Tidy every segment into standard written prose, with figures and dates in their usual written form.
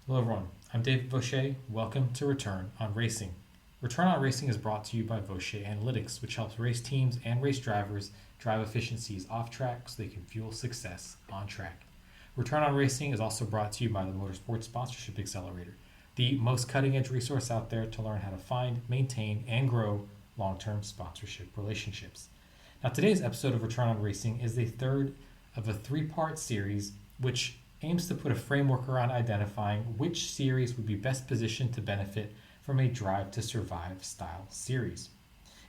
Hello everyone, I'm David Vaucher. Welcome to Return on Racing. Return on Racing is brought to you by Vaucher Analytics, which helps race teams and race drivers drive efficiencies off track so they can fuel success on track. Return on Racing is also brought to you by the Motorsport Sponsorship Accelerator, the most cutting edge resource out there to learn how to find, maintain, and grow long-term sponsorship relationships. Now today's episode of Return on Racing is the third of a three-part series which aims to put a framework around identifying which series would be best positioned to benefit from a Drive to Survive style series.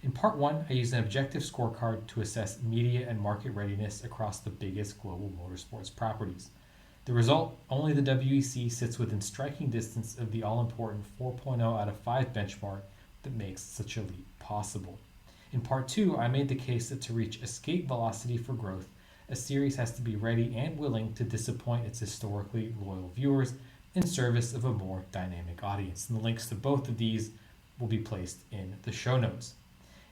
In part one, I used an objective scorecard to assess media and market readiness across the biggest global motorsports properties. The result, only the WEC sits within striking distance of the all-important 4.0 out of 5 benchmark that makes such a leap possible. In part two, I made the case that to reach escape velocity for growth, a series has to be ready and willing to disappoint its historically loyal viewers in service of a more dynamic audience. And the links to both of these will be placed in the show notes.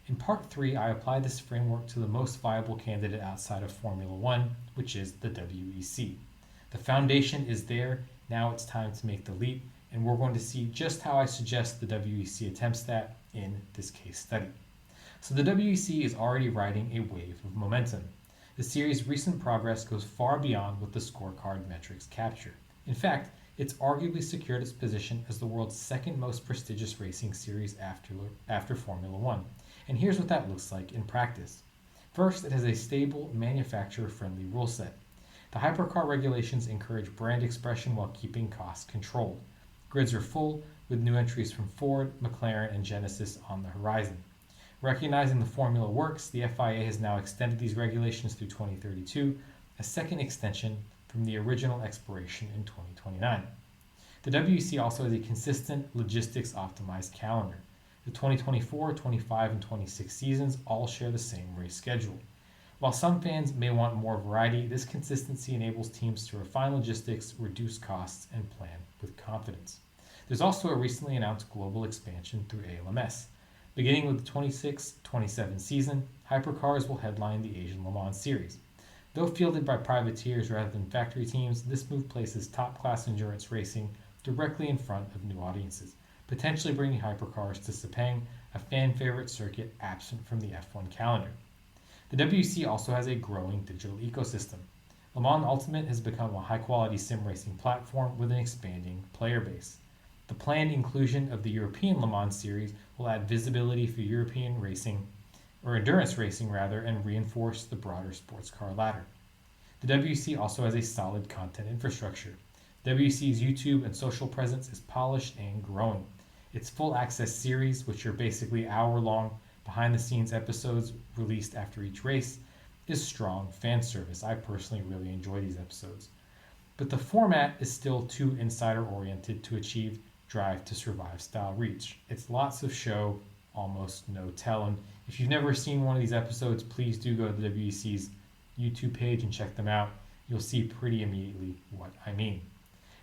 In part three, I applied this framework to the most viable candidate outside of Formula One, which is the WEC. The foundation is there, now it's time to make the leap, and we're going to see just how I suggest the WEC attempts that in this case study. So the WEC is already riding a wave of momentum. The series' recent progress goes far beyond what the scorecard metrics capture. In fact, it's arguably secured its position as the world's second most prestigious racing series after Formula One. And here's what that looks like in practice. First, it has a stable, manufacturer-friendly rule set. The hypercar regulations encourage brand expression while keeping costs controlled. Grids are full, with new entries from Ford, McLaren, and Genesis on the horizon. Recognizing the formula works, the FIA has now extended these regulations through 2032, a second extension from the original expiration in 2029. The WEC also has a consistent, logistics-optimized calendar. The 2024, 25, and 26 seasons all share the same race schedule. While some fans may want more variety, this consistency enables teams to refine logistics, reduce costs, and plan with confidence. There's also a recently announced global expansion through ALMS. Beginning with the 26-27 season, hypercars will headline the Asian Le Mans Series. Though fielded by privateers rather than factory teams, this move places top-class endurance racing directly in front of new audiences, potentially bringing hypercars to Sepang, a fan-favorite circuit absent from the F1 calendar. The WEC also has a growing digital ecosystem. Le Mans Ultimate has become a high-quality sim racing platform with an expanding player base. The planned inclusion of the European Le Mans Series will add visibility for European racing, or endurance racing rather, and reinforce the broader sports car ladder. The WEC also has a solid content infrastructure. WEC's YouTube and social presence is polished and growing. Its full access series, which are basically hour-long behind-the-scenes episodes released after each race, is strong fan service. I personally really enjoy these episodes. But the format is still too insider-oriented to achieve Drive to Survive style reach. It's lots of show, almost no tell. And if you've never seen one of these episodes, please do go to the WEC's YouTube page and check them out. You'll see pretty immediately what I mean.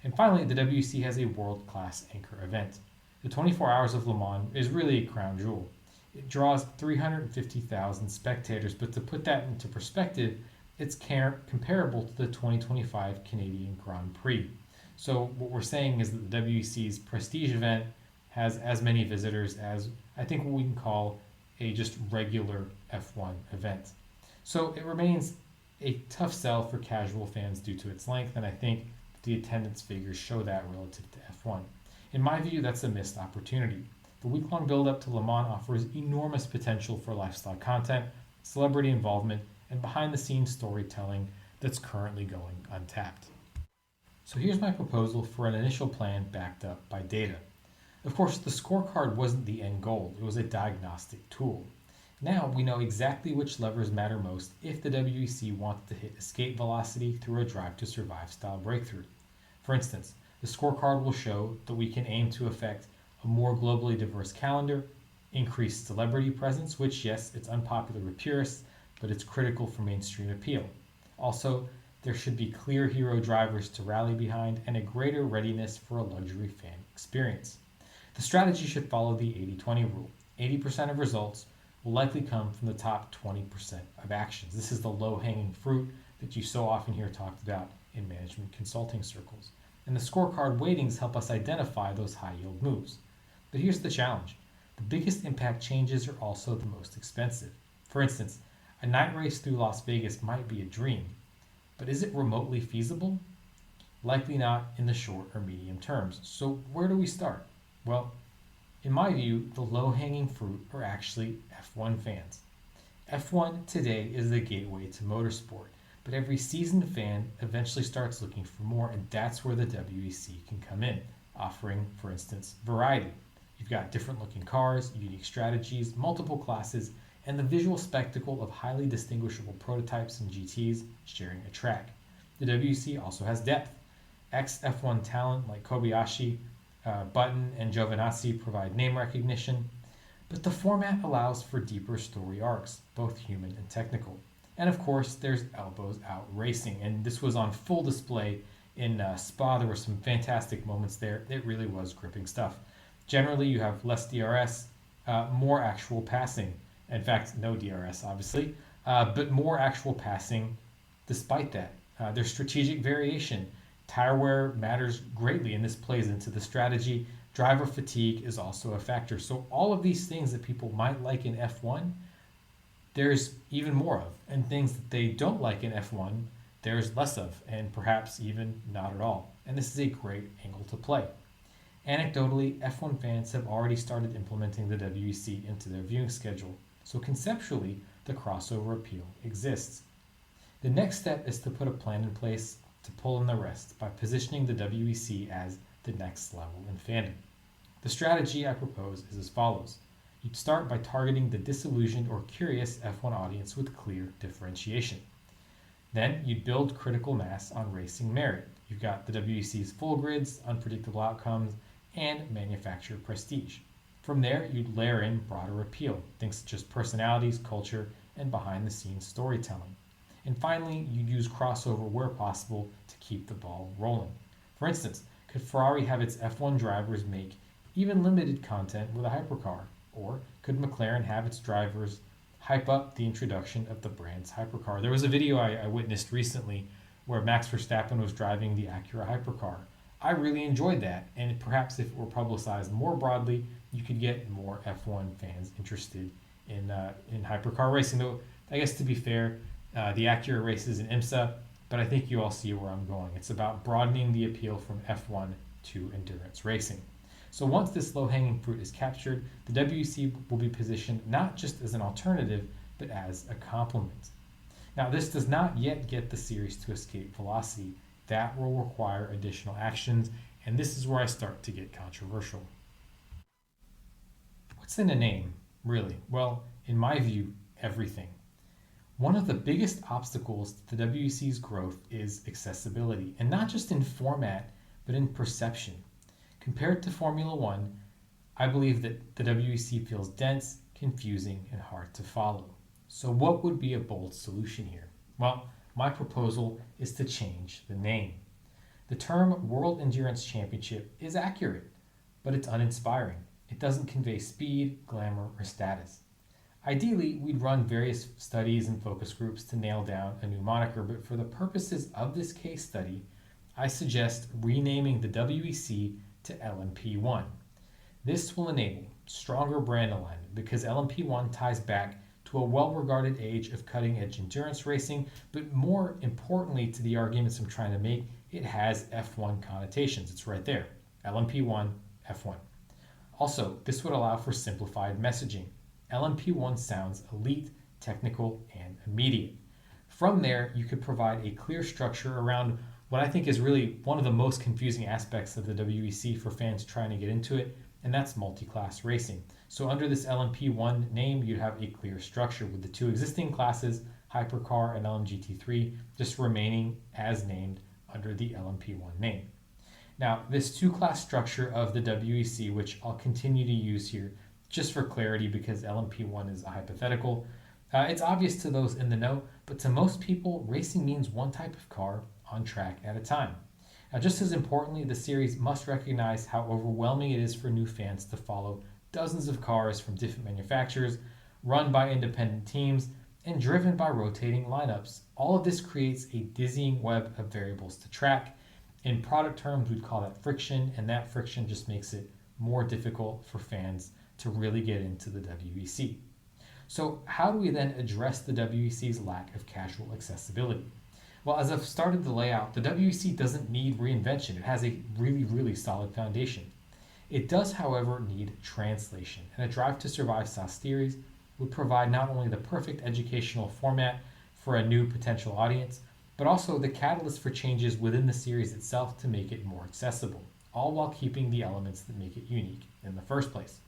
And finally, the WEC has a world-class anchor event. The 24 Hours of Le Mans is really a crown jewel. It draws 350,000 spectators, but to put that into perspective, it's comparable to the 2025 Canadian Grand Prix. So what we're saying is that the WEC's prestige event has as many visitors as I think what we can call a just regular F1 event. So it remains a tough sell for casual fans due to its length, and I think the attendance figures show that relative to F1. In my view, that's a missed opportunity. The week-long build-up to Le Mans offers enormous potential for lifestyle content, celebrity involvement, and behind-the-scenes storytelling that's currently going untapped. So here's my proposal for an initial plan backed up by data. Of course, the scorecard wasn't the end goal, it was a diagnostic tool. Now we know exactly which levers matter most if the WEC wants to hit escape velocity through a Drive to Survive style breakthrough. For instance, the scorecard will show that we can aim to affect a more globally diverse calendar, increased celebrity presence, which yes, it's unpopular with purists, but it's critical for mainstream appeal. Also, there should be clear hero drivers to rally behind and a greater readiness for a luxury fan experience. The strategy should follow the 80-20 rule. 80% of results will likely come from the top 20% of actions. This is the low-hanging fruit that you so often hear talked about in management consulting circles. and the scorecard weightings help us identify those high yield moves. But here's the challenge: the biggest impact changes are also the most expensive. For instance, a night race through Las Vegas might be a dream, but is it remotely feasible? Likely not in the short or medium terms. So, where do we start? Well, in my view, the low hanging fruit are actually F1 fans. F1 today is the gateway to motorsport, but every seasoned fan eventually starts looking for more, and that's where the WEC can come in, offering, for instance, variety. You've got different looking cars, unique strategies, multiple classes, and the visual spectacle of highly distinguishable prototypes and GTs sharing a track. The WEC also has depth. Ex F1 talent like Kobayashi, Button, and Giovinazzi provide name recognition, but the format allows for deeper story arcs, both human and technical. And of course, there's elbows out racing, and this was on full display in Spa. There were some fantastic moments there. It really was gripping stuff. Generally, you have less DRS, more actual passing. In fact, no DRS, obviously, but more actual passing despite that. There's strategic variation. Tire wear matters greatly, and this plays into the strategy. Driver fatigue is also a factor. So all of these things that people might like in F1, there's even more of. And things that they don't like in F1, there's less of, and perhaps even not at all. And this is a great angle to play. Anecdotally, F1 fans have already started implementing the WEC into their viewing schedule. So conceptually, the crossover appeal exists. The next step is to put a plan in place to pull in the rest by positioning the WEC as the next level in fandom. The strategy I propose is as follows. You'd start by targeting the disillusioned or curious F1 audience with clear differentiation. Then you'd build critical mass on racing merit. You've got the WEC's full grids, unpredictable outcomes, and manufacturer prestige. From there, you'd layer in broader appeal, things such as personalities, culture, and behind-the-scenes storytelling. And finally, you'd use crossover where possible to keep the ball rolling. For instance, could Ferrari have its F1 drivers make even limited content with a hypercar? Or could McLaren have its drivers hype up the introduction of the brand's hypercar? There was a video I witnessed recently where Max Verstappen was driving the Acura hypercar. I really enjoyed that, and perhaps if it were publicized more broadly, you could get more F1 fans interested in hypercar racing. Though, I guess to be fair, the Acura races in IMSA, but I think you all see where I'm going. It's about broadening the appeal from F1 to endurance racing. So once this low-hanging fruit is captured, the WEC will be positioned not just as an alternative, but as a complement. Now, this does not yet get the series to escape velocity. That will require additional actions, and this is where I start to get controversial. What's in a name, really? Well, in my view, everything. One of the biggest obstacles to the WEC's growth is accessibility, and not just in format, but in perception. Compared to Formula One, I believe that the WEC feels dense, confusing, and hard to follow. So what would be a bold solution here? Well, my proposal is to change the name. The term World Endurance Championship is accurate, but it's uninspiring. It doesn't convey speed, glamour, or status. Ideally, we'd run various studies and focus groups to nail down a new moniker, but for the purposes of this case study, I suggest renaming the WEC to LMP1. This will enable stronger brand alignment because LMP1 ties back to a well-regarded age of cutting-edge endurance racing, but more importantly to the arguments I'm trying to make, it has F1 connotations. It's right there, LMP1, F1. Also, this would allow for simplified messaging. LMP1 sounds elite, technical, and immediate. From there, you could provide a clear structure around what I think is really one of the most confusing aspects of the WEC for fans trying to get into it, and that's multi-class racing. So under this LMP1 name, you'd have a clear structure with the two existing classes, Hypercar and LMGT3, just remaining as named under the LMP1 name. Now, this two-class structure of the WEC, which I'll continue to use here just for clarity because LMP1 is a hypothetical, it's obvious to those in the know, but to most people, racing means one type of car on track at a time. Now, just as importantly, the series must recognize how overwhelming it is for new fans to follow dozens of cars from different manufacturers, run by independent teams, and driven by rotating lineups. All of this creates a dizzying web of variables to track, In product terms, we'd call that friction, and that friction just makes it more difficult for fans to really get into the WEC. So, how do we then address the WEC's lack of casual accessibility? Well, as I've started to lay out, the WEC doesn't need reinvention. It has a really, really solid foundation. It does, however, need translation, and a Drive to Survive style series would provide not only the perfect educational format for a new potential audience, but also the catalyst for changes within the series itself to make it more accessible, all while keeping the elements that make it unique in the first place.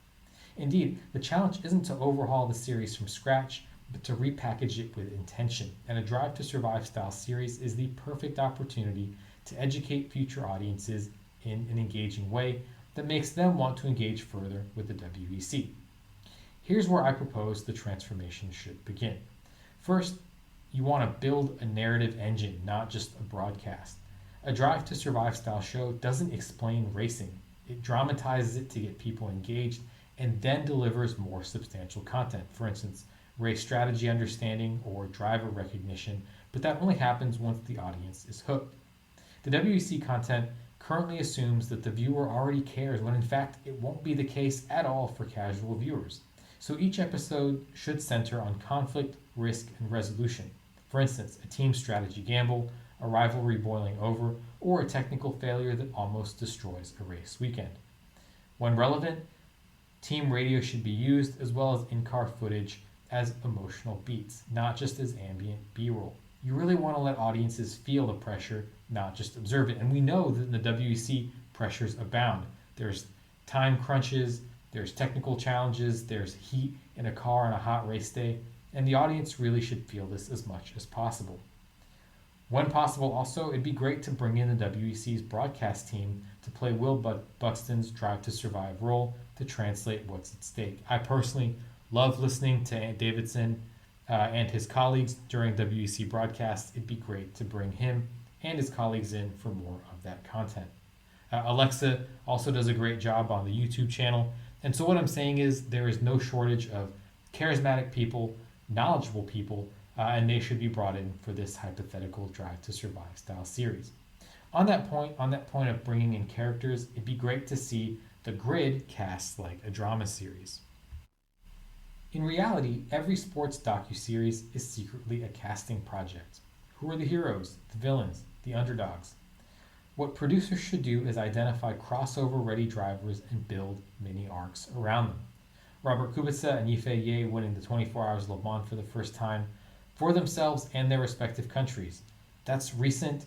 Indeed, the challenge isn't to overhaul the series from scratch, but to repackage it with intention, and a Drive to Survive style series is the perfect opportunity to educate future audiences in an engaging way that makes them want to engage further with the WEC. Here's where I propose the transformation should begin. First, you want to build a narrative engine, not just a broadcast. A Drive to Survive style show doesn't explain racing. It dramatizes it to get people engaged and then delivers more substantial content. For instance, race strategy understanding or driver recognition, but that only happens once the audience is hooked. The WEC content currently assumes that the viewer already cares, when in fact it won't be the case at all for casual viewers. So each episode should center on conflict, risk, and resolution. For instance, a team strategy gamble, a rivalry boiling over, or a technical failure that almost destroys a race weekend. When relevant, team radio should be used, as well as in-car footage, as emotional beats, not just as ambient B-roll. You really want to let audiences feel the pressure, not just observe it. And we know that in the WEC, pressures abound. There's time crunches, there's technical challenges, there's heat in a car on a hot race day, and the audience really should feel this as much as possible. When possible, also, it'd be great to bring in the WEC's broadcast team to play Will Buxton's Drive to Survive role to translate what's at stake. I personally love listening to Ant Davidson and his colleagues during WEC broadcasts. It'd be great to bring him and his colleagues in for more of that content. Alexa also does a great job on the YouTube channel. And so what I'm saying is there is no shortage of charismatic people, knowledgeable people, and they should be brought in for this hypothetical Drive to Survive style series. On that point of bringing in characters, it'd be great to see the grid cast like a drama series. In reality, every sports docuseries is secretly a casting project. Who are the heroes, the villains, the underdogs? What producers should do is identify crossover-ready drivers and build mini arcs around them. Robert Kubica and Yifei Ye winning the 24 Hours Le Mans for the first time for themselves and their respective countries. That's recent.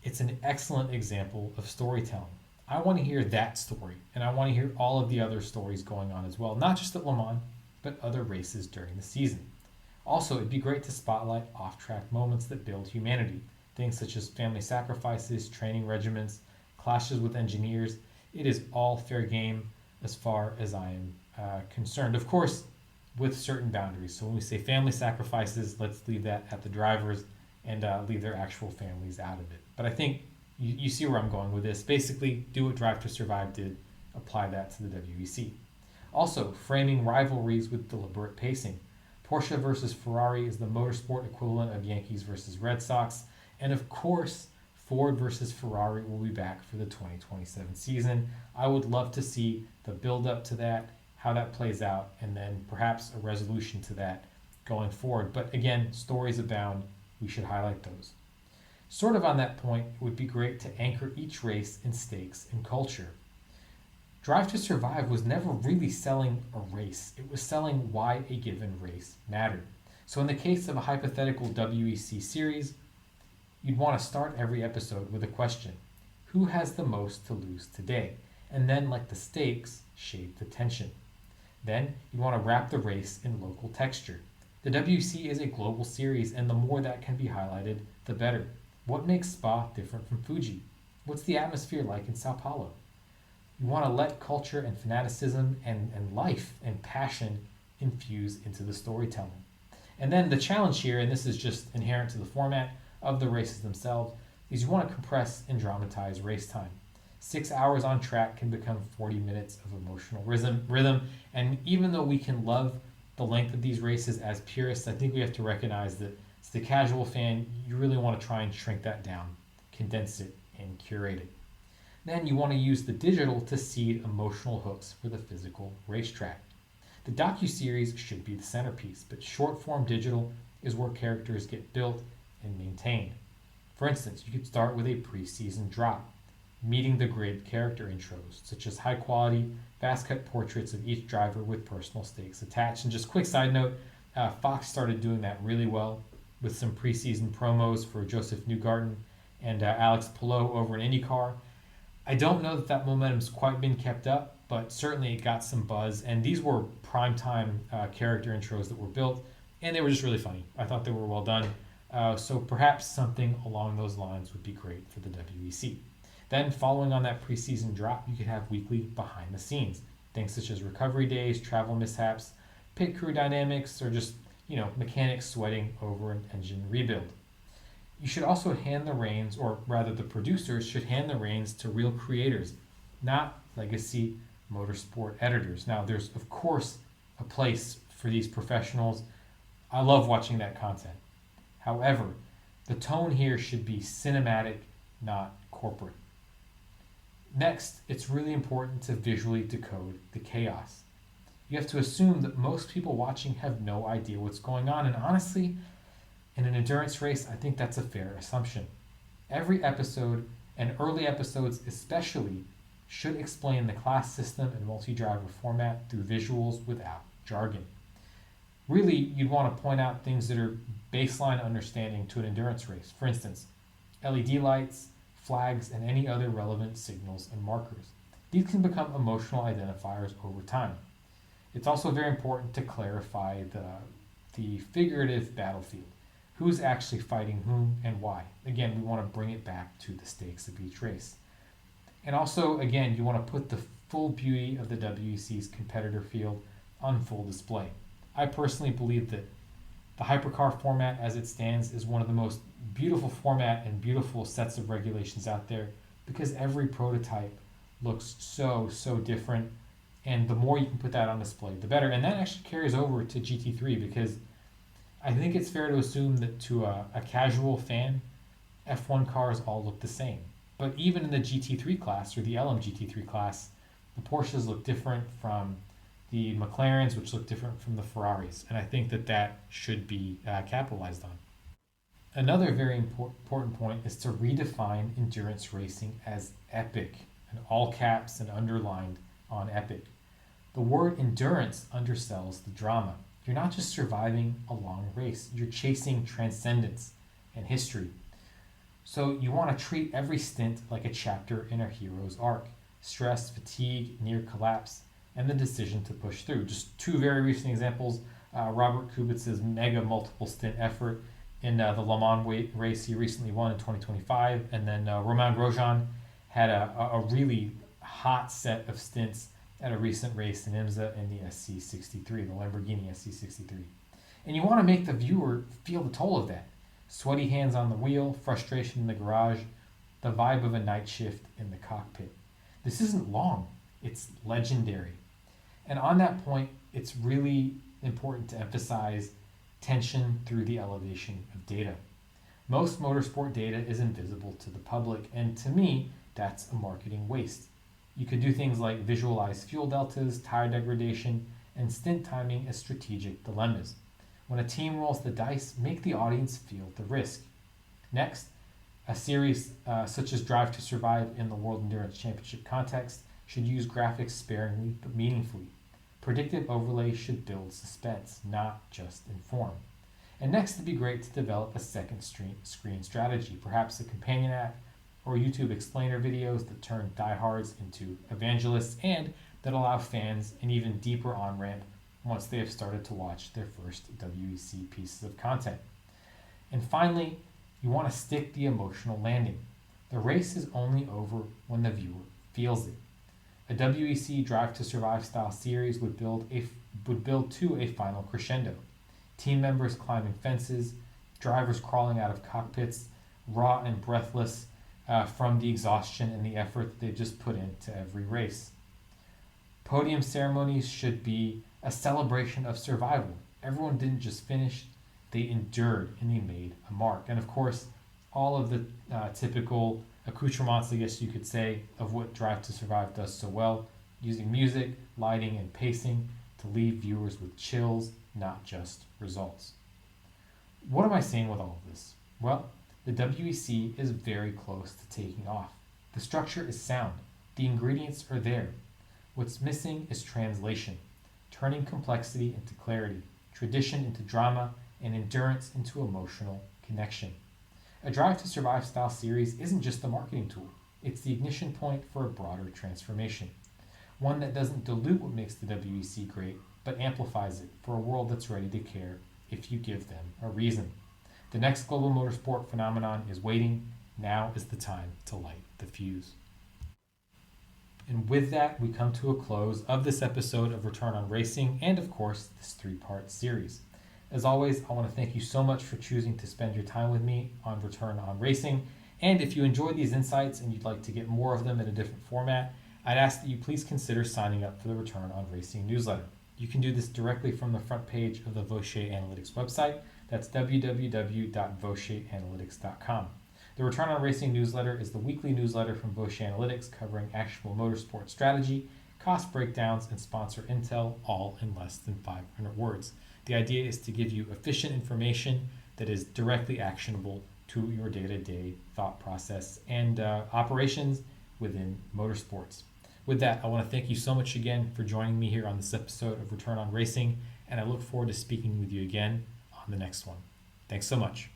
It's an excellent example of storytelling. I want to hear that story, and I want to hear all of the other stories going on as well, not just at Le Mans, but other races during the season. Also, it'd be great to spotlight off-track moments that build humanity, things such as family sacrifices, training regimens, clashes with engineers. It is all fair game as far as I am concerned. Of course, with certain boundaries. So when we say family sacrifices, let's leave that at the drivers and leave their actual families out of it. But I think you see where I'm going with this. Basically, do what Drive to Survive did, apply that to the WEC. Also, framing rivalries with deliberate pacing. Porsche versus Ferrari is the motorsport equivalent of Yankees versus Red Sox. And of course, Ford versus Ferrari will be back for the 2027 season. I would love to see the build up to that, how that plays out, and then perhaps a resolution to that going forward. But again, stories abound. We should highlight those. Sort of on that point, it would be great to anchor each race in stakes and culture. Drive to Survive was never really selling a race. It was selling why a given race mattered. So in the case of a hypothetical WEC series, you'd want to start every episode with a question. Who has the most to lose today? And then, like the stakes, shape the tension. Then, you'd want to wrap the race in local texture. The WEC is a global series, and the more that can be highlighted, the better. What makes Spa different from Fuji? What's the atmosphere like in Sao Paulo? You want to let culture and fanaticism and life and passion infuse into the storytelling. And then the challenge here, and this is just inherent to the format of the races themselves, is you want to compress and dramatize race time. 6 hours on track can become 40 minutes of emotional rhythm. And even though we can love the length of these races as purists, I think we have to recognize that as the casual fan, you really want to try and shrink that down, condense it, and curated. Then you want to use the digital to seed emotional hooks for the physical racetrack. The docuseries should be the centerpiece, but short form digital is where characters get built and maintained. For instance, you could start with a preseason drop, meeting the grid character intros, such as high quality, fast cut portraits of each driver with personal stakes attached. And just quick side note, Fox started doing that really well with some preseason promos for Joseph Newgarden and Alex Palou over in IndyCar. I don't know that that momentum's quite been kept up, but certainly it got some buzz. And these were primetime character intros that were built, and they were just really funny. I thought they were well done. So perhaps something along those lines would be great for the WEC. Then, following on that preseason drop, you could have weekly behind the scenes, things such as recovery days, travel mishaps, pit crew dynamics, or just mechanics sweating over an engine rebuild. You should also hand the reins, or rather the producers should hand the reins to real creators, not legacy motorsport editors. Now, there's of course a place for these professionals. I love watching that content. However, the tone here should be cinematic, not corporate. Next, it's really important to visually decode the chaos. You have to assume that most people watching have no idea what's going on, and honestly, in an endurance race, I think that's a fair assumption. Every episode, and early episodes especially, should explain the class system and multi-driver format through visuals without jargon. Really, you'd want to point out things that are baseline understanding to an endurance race. For instance, LED lights, flags, and any other relevant signals and markers. These can become emotional identifiers over time. It's also very important to clarify the figurative battlefield. Who's actually fighting whom and why? Again, we want to bring it back to the stakes of each race. And also, again, you want to put the full beauty of the WEC's competitor field on full display. I personally believe that the hypercar format as it stands is one of the most beautiful format and beautiful sets of regulations out there, because every prototype looks so different, and the more you can put that on display, the better. And that actually carries over to GT3, because I think it's fair to assume that to a casual fan, F1 cars all look the same. But even in the GT3 class, or the LM GT3 class, the Porsches look different from the McLarens, which look different from the Ferraris. And I think that should be capitalized on. Another very important point is to redefine endurance racing as epic, and all caps and underlined on epic. The word endurance undersells the drama. You're not just surviving a long race, you're chasing transcendence and history. So you want to treat every stint like a chapter in a hero's arc. Stress, fatigue, near collapse, and the decision to push through. Just two very recent examples, Robert Kubica's mega multiple stint effort in the Le Mans race he recently won in 2025, and then Romain Grosjean had a really hot set of stints at a recent race in IMSA in the SC63, the Lamborghini SC63. And you want to make the viewer feel the toll of that. Sweaty hands on the wheel, frustration in the garage, the vibe of a night shift in the cockpit. This isn't long, it's legendary. And on that point, it's really important to emphasize tension through the elevation of data. Most motorsport data is invisible to the public, and to me, that's a marketing waste. You could do things like visualize fuel deltas, tire degradation, and stint timing as strategic dilemmas. When a team rolls the dice, make the audience feel the risk. Next, a series such as Drive to Survive in the World Endurance Championship context should use graphics sparingly but meaningfully. Predictive overlay should build suspense, not just inform. And next, it'd be great to develop a second screen strategy, perhaps a companion app or YouTube explainer videos that turn diehards into evangelists and that allow fans an even deeper on-ramp once they have started to watch their first WEC pieces of content. And finally, you want to stick the emotional landing. The race is only over when the viewer feels it. A WEC Drive to Survive style series would build to a final crescendo. Team members climbing fences, drivers crawling out of cockpits, raw and breathless from the exhaustion and the effort that they've just put into every race. Podium ceremonies should be a celebration of survival. Everyone didn't just finish, they endured and they made a mark. And of course, all of the typical accoutrements, I guess you could say, of what Drive to Survive does so well, using music, lighting, and pacing to leave viewers with chills, not just results. What am I saying with all of this? Well, the WEC is very close to taking off. The structure is sound. The ingredients are there. What's missing is translation, turning complexity into clarity, tradition into drama, and endurance into emotional connection. A Drive to Survive style series isn't just a marketing tool, it's the ignition point for a broader transformation. One that doesn't dilute what makes the WEC great, but amplifies it for a world that's ready to care if you give them a reason. The next global motorsport phenomenon is waiting. Now is the time to light the fuse. And with that, we come to a close of this episode of Return on Racing and, of course, this three-part series. As always, I want to thank you so much for choosing to spend your time with me on Return on Racing. And if you enjoyed these insights and you'd like to get more of them in a different format, I'd ask that you please consider signing up for the Return on Racing newsletter. You can do this directly from the front page of the Vaucher Analytics website. That's www.vaucheranalytics.com. The Return on Racing newsletter is the weekly newsletter from Vaucher Analytics covering actual motorsport strategy, cost breakdowns, and sponsor intel, all in less than 500 words. The idea is to give you efficient information that is directly actionable to your day-to-day thought process and operations within motorsports. With that, I want to thank you so much again for joining me here on this episode of Return on Racing, and I look forward to speaking with you again on the next one. Thanks so much.